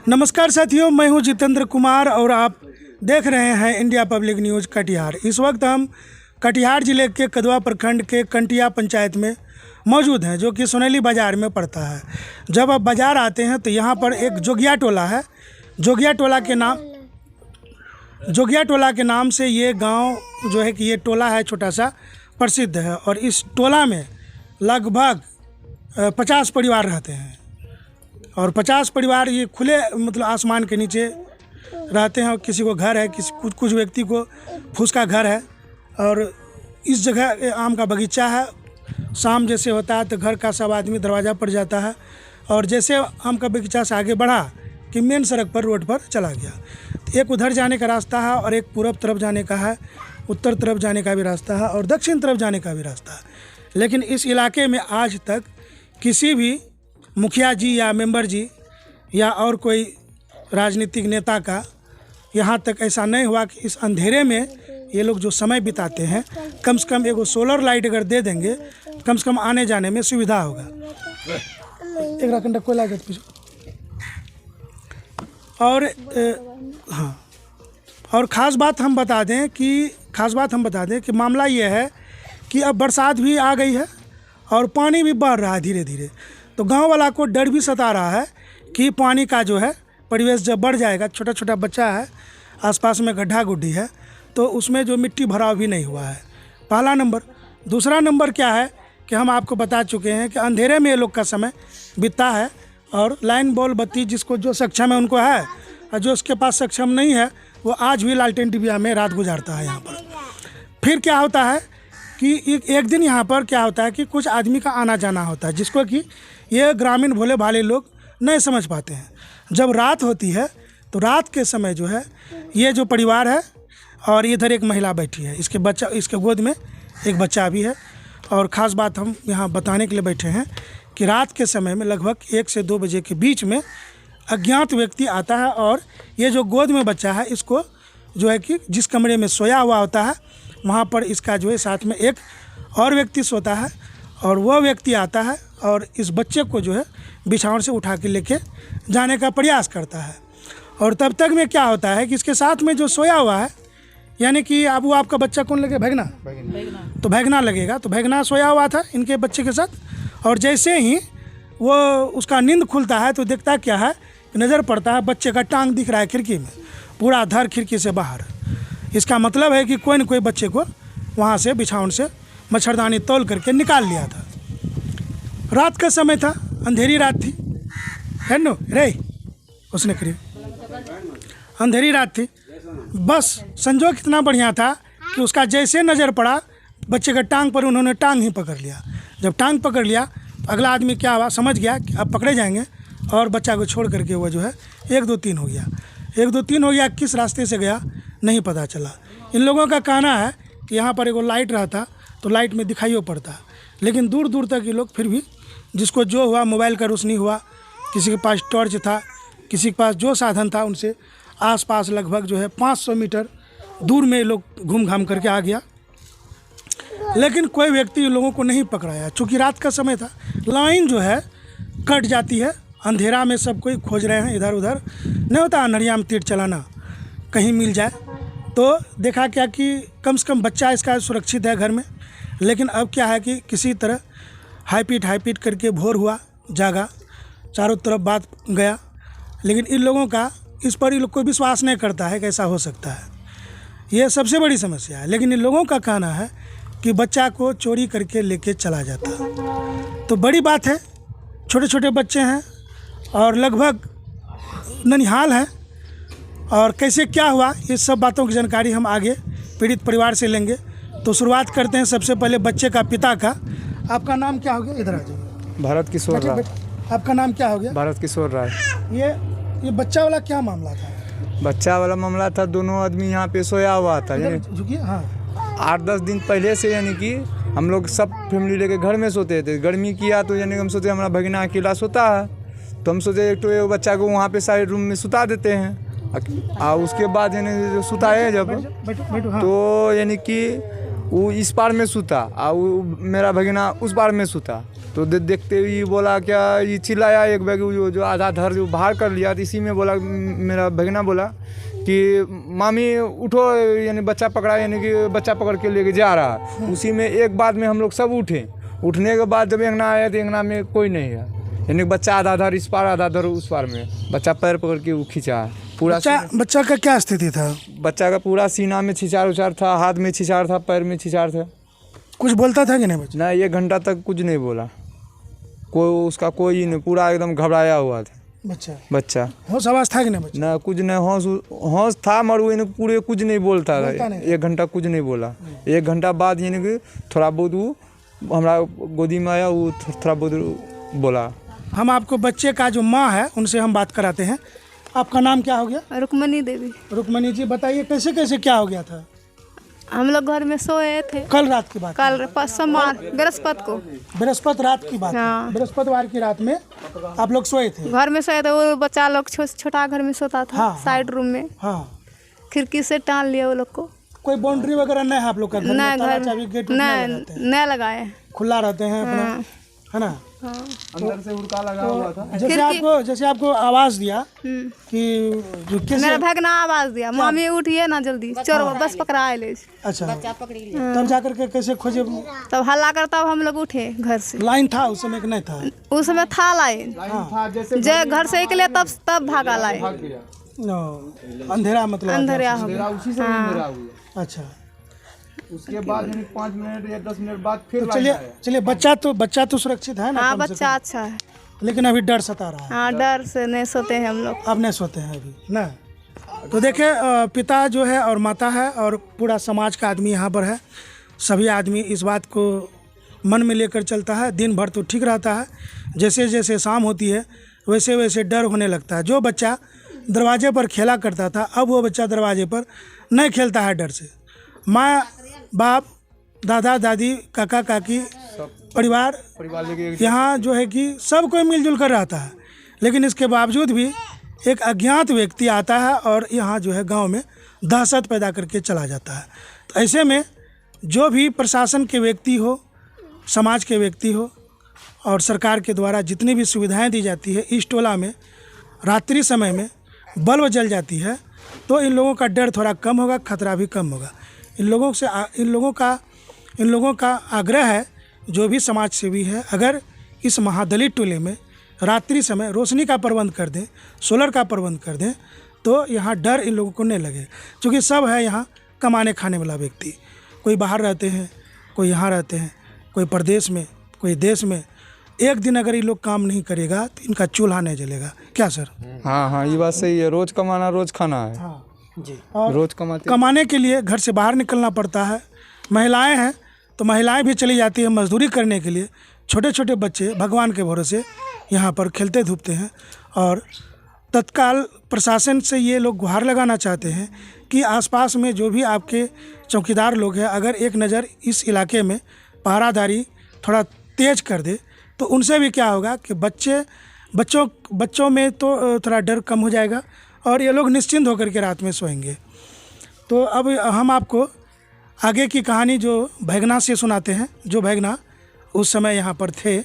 नमस्कार साथियों, मैं हूं जितेंद्र कुमार और आप देख रहे हैं इंडिया पब्लिक न्यूज़ कटिहार। इस वक्त हम कटिहार जिले के कदवा प्रखंड के कंटिया पंचायत में मौजूद हैं, जो कि सोनेली बाज़ार में पड़ता है। जब आप बाज़ार आते हैं तो यहाँ पर एक जोगिया टोला है। जोगिया टोला के नाम से ये गांव जो है कि ये टोला है, छोटा सा प्रसिद्ध है। और इस टोला में लगभग 50 परिवार रहते हैं और 50 परिवार ये खुले मतलब आसमान के नीचे रहते हैं। और किसी को घर है, कुछ व्यक्ति को फूस का घर है। और इस जगह आम का बगीचा है। शाम जैसे होता है तो घर का सब आदमी दरवाज़ा पर जाता है और जैसे आम का बगीचा से आगे बढ़ा कि मेन सड़क पर रोड पर चला गया। तो एक उधर जाने का रास्ता है और एक पूरब तरफ जाने का है, उत्तर तरफ जाने का भी रास्ता है और दक्षिण तरफ जाने का भी रास्ता है। लेकिन इस इलाके में आज तक किसी भी मुखिया जी या मेंबर जी या और कोई राजनीतिक नेता का यहाँ तक ऐसा नहीं हुआ कि इस अंधेरे में ये लोग जो समय बिताते हैं, कम से कम एगो सोलर लाइट अगर दे देंगे, कम से कम आने जाने में सुविधा होगा। एक रकंडा कोई लागत पीछे। और हाँ, और ख़ास बात हम बता दें कि मामला ये है कि अब बरसात भी आ गई है और पानी भी बढ़ रहा है धीरे धीरे। तो गांव वाला को डर भी सता रहा है कि पानी का जो है परिवेश जब बढ़ जाएगा, छोटा छोटा बच्चा है, आसपास में गड्ढा गुड्ढी है, तो उसमें जो मिट्टी भराव भी नहीं हुआ है, पहला नंबर। दूसरा नंबर क्या है कि हम आपको बता चुके हैं कि अंधेरे में ये लोग का समय बीतता है और लाइन बॉल बत्ती जिसको जो सक्षम है उनको है, और जो उसके पास सक्षम नहीं है वो आज भी लालटेन डिबिया में रात गुजारता है यहाँ पर। फिर क्या होता है कि एक दिन यहाँ पर क्या होता है कि कुछ आदमी का आना जाना होता है, जिसको कि ये ग्रामीण भोले भाले लोग नहीं समझ पाते हैं। जब रात होती है तो रात के समय जो है ये जो परिवार है और इधर एक महिला बैठी है, इसके गोद में एक बच्चा भी है। और ख़ास बात हम यहाँ बताने के लिए बैठे हैं कि रात के समय में लगभग 1 से 2 बजे के बीच में अज्ञात व्यक्ति आता है और ये जो गोद में बच्चा है इसको जो है कि जिस कमरे में सोया हुआ होता है वहाँ पर इसका जो है साथ में एक और व्यक्ति सोता है और वह व्यक्ति आता है और इस बच्चे को जो है बिछावन से उठा के लेके जाने का प्रयास करता है। और तब तक में क्या होता है कि इसके साथ में जो सोया हुआ है, यानी कि अब वो आपका बच्चा कौन लगे, भैगना, तो भैगना लगेगा। तो भैगना सोया हुआ था इनके बच्चे के साथ और जैसे ही वो उसका नींद खुलता है तो देखता क्या है, नज़र पड़ता है बच्चे का टांग दिख रहा है खिड़की में, पूरा धर खिड़की से बाहर। इसका मतलब है कि कोई न कोई बच्चे को वहाँ से बिछावन से मच्छरदानी तोल करके निकाल लिया था। रात का समय था, अंधेरी रात थी, है नो रे उसने करीब अंधेरी रात थी। बस संजोग इतना बढ़िया था कि उसका जैसे नज़र पड़ा बच्चे का टांग पर, उन्होंने टांग ही पकड़ लिया। जब टांग पकड़ लिया तो अगला आदमी क्या हुआ, समझ गया कि अब पकड़े जाएंगे और बच्चा को छोड़ करके वो जो है 1 2 3 हो गया। 1 2 3 हो गया, किस रास्ते से गया नहीं पता चला। इन लोगों का कहना है कि यहाँ पर एगो लाइट रहता तो लाइट में दिखाइयो पड़ता, लेकिन दूर दूर तक ये लोग फिर भी जिसको जो हुआ, मोबाइल का रोशनी हुआ, किसी के पास टॉर्च था, किसी के पास जो साधन था, उनसे आसपास लगभग जो है 500 मीटर दूर में लोग घूम घाम करके आ गया। लेकिन कोई व्यक्ति इन लोगों को नहीं पकड़ाया, चूँकि रात का समय था। लाइन जो है कट जाती है, अंधेरा में सब कोई खोज रहे हैं, इधर उधर नहीं होता अनहरिया में तीर चलाना, कहीं मिल जाए। तो देखा क्या कि कम से कम बच्चा इसका सुरक्षित है घर में। लेकिन अब क्या है कि किसी तरह हाई पीट करके भोर हुआ, जागा, चारों तरफ बात गया। लेकिन इन लोगों का इस पर इन लोग कोई विश्वास नहीं करता है कि ऐसा हो सकता है। ये सबसे बड़ी समस्या है। लेकिन इन लोगों का कहना है कि बच्चा को चोरी करके लेके चला जाता। तो बड़ी बात है, छोटे छोटे बच्चे हैं और लगभग ननिहाल हैं। और कैसे क्या हुआ इस सब बातों की जानकारी हम आगे पीड़ित परिवार से लेंगे। तो शुरुआत करते हैं सबसे पहले बच्चे का पिता का। आपका नाम क्या हो गया? इधर आ जाइए। भारत किशोर राय। आपका नाम क्या हो गया? भारत किशोर राय। ये बच्चा वाला क्या मामला था? बच्चा वाला मामला था, दोनों आदमी यहाँ पे सोया हुआ था। हाँ, 8-10 दिन पहले से, यानी कि हम लोग सब फैमिली लेके घर में सोते थे। गर्मी किया तो यानी हम सोचे हमारा भगना अकेला सोता है, तो हम सोचे एक तो बच्चा को वहाँ पे सारे रूम में सुता देते हैं। और उसके बाद यानी जो सुताए जब बैठो, हाँ। तो यानी कि वो इस पार में सूता और वो मेरा भगीना उस पार में सूता। तो देखते ही बोला क्या, ये चिल्लाया एक बैग जो आधा धर जो बाहर कर लिया। तो इसी में बोला मेरा भगीना बोला कि मामी उठो, यानी बच्चा पकड़ा, यानी कि बच्चा पकड़ के लेके जा रहा। उसी में एक बाद में हम लोग सब उठे। उठने के बाद जब अंगना आया तो अंगना में कोई नहीं है, यानी बच्चा आधा धर इस पार आधा धर उस पार में। बच्चा पैर पकड़ के वो खींचा पूरा। बच्चा का क्या स्थिति था? बच्चा का पूरा सीना में छिछार उछार था, हाथ में छिछार था, पैर में छिछार था। कुछ बोलता था कि नहीं बच्चा? ना, 1 घंटा तक कुछ नहीं बोला, कोई उसका कोई नहीं, पूरा एकदम घबराया हुआ था बच्चा। होश आवाज था कि नहीं बच्चा? ना, कुछ नहीं, होश था मगर वो पूरे कुछ नहीं बोलता था। 1 घंटा कुछ नहीं बोला। 1 घंटा बाद यानी कि थोड़ा बहुत वो हमारा गोदी में आया, वो थोड़ा बहुत बोला। हम आपको बच्चे का जो माँ है उनसे हम बात कराते हैं। आपका नाम क्या हो गया? रुक्मणी देवी। रुक्मणी जी, बताइए कैसे कैसे क्या हो गया था? हम लोग घर में सोए थे। कल रात की बात? कल सोमवार बृहस्पति को। बृहस्पति रात की बात? हाँ। बृहस्पतिवार की रात में आप लोग सोए थे? घर में सोए थे। वो बच्चा लोग छोटा घर में सोता था। हाँ, साइड रूम में। हाँ। खिड़की से टाल लिया वो लोग को। कोई बाउंड्री वगैरह नहीं है आप लोग का? नहीं, घर नहीं लगाए, खुला रहते हैं अपना, है ना? हाँ। अंदर से उड़का लगा हुआ था। जैसे आपको आवाज दिया कि जो कैसे? मेरा भगना आवाज दिया, मामी उठिए ना जल्दी, चोर बस पकड़ा ले। अच्छा, तब जाकर के कैसे खोजे? तब हल्ला कर, तब हम लोग उठे घर से। लाइन था उस समय कि नहीं था? उस समय था लाइन, जो घर से निकले तब भागा लाइन। अंधेरा मतलब? अंधेरा हो गया। अच्छा, उसके बाद 5 मिनट या 10 मिनट बाद फिर तो चलिए बच्चा तो सुरक्षित है ना? हाँ, बच्चा अच्छा है, लेकिन अभी डर सता रहा है। हाँ, डर से नहीं सोते हैं हम लोग। अब नहीं सोते हैं अभी ना? तो देखिए, पिता जो है और माता है और पूरा समाज का आदमी यहाँ पर है। सभी आदमी इस बात को मन में लेकर चलता है। दिन भर तो ठीक रहता है, जैसे जैसे शाम होती है वैसे वैसे डर होने लगता है। जो बच्चा दरवाजे पर खेला करता था, अब वो बच्चा दरवाजे पर नहीं खेलता है डर से। माँ बाप, दादा दादी, काका काकी, परिवार यहाँ जो है कि सब कोई मिलजुल कर रहता है। लेकिन इसके बावजूद भी एक अज्ञात व्यक्ति आता है और यहाँ जो है गांव में दहशत पैदा करके चला जाता है। तो ऐसे में जो भी प्रशासन के व्यक्ति हो, समाज के व्यक्ति हो और सरकार के द्वारा जितनी भी सुविधाएं दी जाती है, इस टोला में रात्रि समय में बल्ब जल जाती है, तो इन लोगों का डर थोड़ा कम होगा, खतरा भी कम होगा। इन लोगों का आग्रह है, जो भी समाज सेवी है, अगर इस महादलित टोले में रात्रि समय रोशनी का प्रबंध कर दें, सोलर का प्रबंध कर दें, तो यहाँ डर इन लोगों को नहीं लगे। क्योंकि सब है यहाँ कमाने खाने वाला व्यक्ति। कोई बाहर रहते हैं, कोई यहाँ रहते हैं, कोई प्रदेश में, कोई देश में। एक दिन अगर ये लोग काम नहीं करेगा तो इनका चूल्हा नहीं जलेगा। क्या सर? हाँ, ये बात सही है। रोज कमाना रोज खाना है। हाँ जी। और रोज कमाने के लिए घर से बाहर निकलना पड़ता है। महिलाएं हैं तो महिलाएं भी चली जाती है मजदूरी करने के लिए। छोटे छोटे बच्चे भगवान के भरोसे यहाँ पर खेलते धूपते हैं। और तत्काल प्रशासन से ये लोग गुहार लगाना चाहते हैं कि आसपास में जो भी आपके चौकीदार लोग हैं, अगर एक नज़र इस इलाके में पहरादारी थोड़ा तेज कर दे, तो उनसे भी क्या होगा कि बच्चों में तो थोड़ा डर कम हो जाएगा और ये लोग निश्चिंत होकर के रात में सोएंगे। तो अब हम आपको आगे की कहानी जो भगना से सुनाते हैं, जो भगना उस समय यहाँ पर थे।